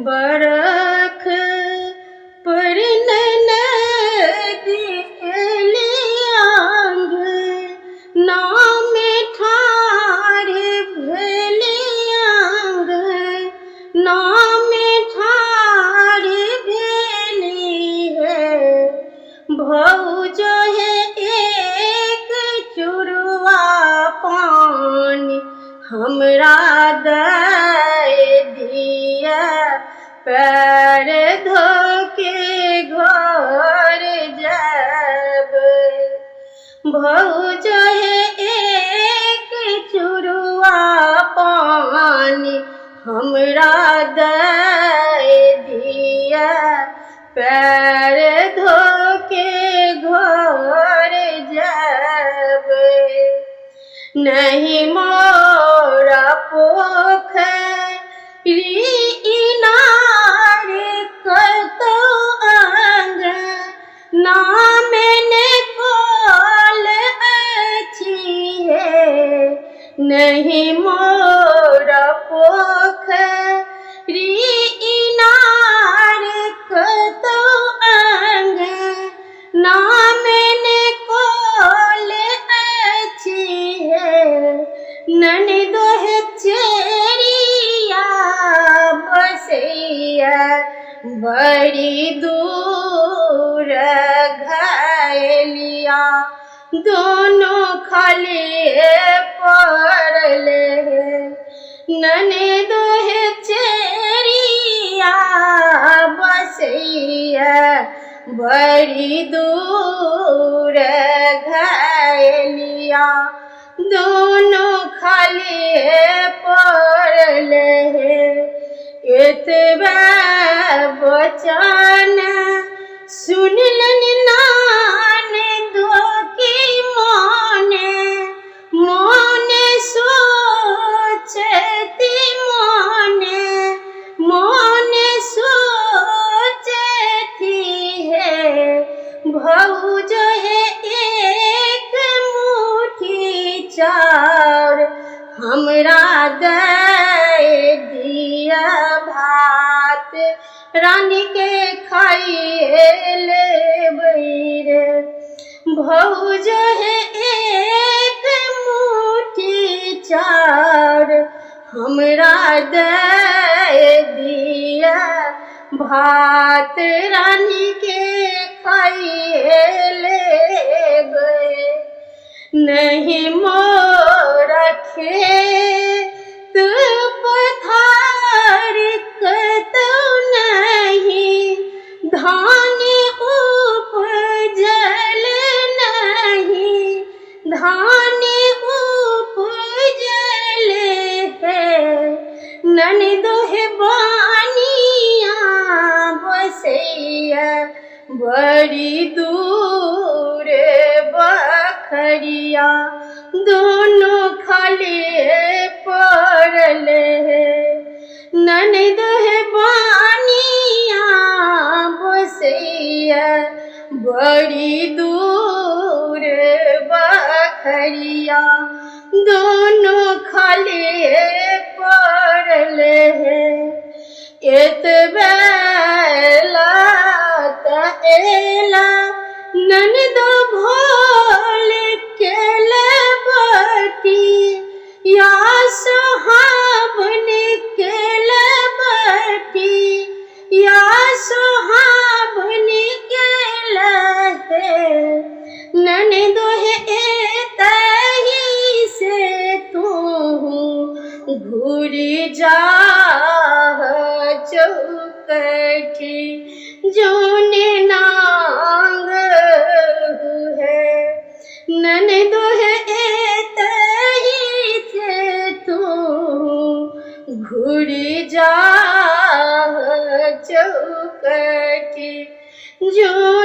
बरख पर नदी आंग नाम ठाढ़ भेलियांग नाम ठाढ़ भेली है भौज है एक चुरवा पानी हमरा दे दिया पैर धोके घर जब भौज है एक चुरवा पानी हमरा दे दिया पैर धोके घर जब नहीं मोरा पोखरी इनार कतो अंग नाम ने कोल अच्छी है नहीं मोरा पोखरी इनार कतो अंग नाम ने कोल अच्छी है ननदो है चेरिया बसैया बड़ी दूर घायलिया दोनों खाली पड़ले ननदो है चेरिया बसैया बड़ी दूर घायलिया दोनों खाली पड़ले एतबा बचन सुनलन नान दो की मोने मोने सोचती मोने मोने सोचती है भौज है एक मुट्ठी चाउर हमरा दे दिया भात रानी के खाइए लेबै रे भौज है एक मुट्ठी चाउर हमरा दे दिया भात रानी के खाइए लेबै नहीं मोरा खेत पथार कतो नहीं धान उपजल नहीं धान उपजल है ननदो है बानिया बसैया बड़ी दूर बखरिया दोनों खाली पड़ले ननद है बानिया बसैया बड़ी दूर बखरिया दोनों खाली पड़ले एतबेला एला ननदो भोल केले बटी या सुहावन केले बटी या सुहावन केले ननदो है तही से तू घूरी जा चौकठी जोने नांग है ननदो है तही से तू घूरी जा चौकठी जो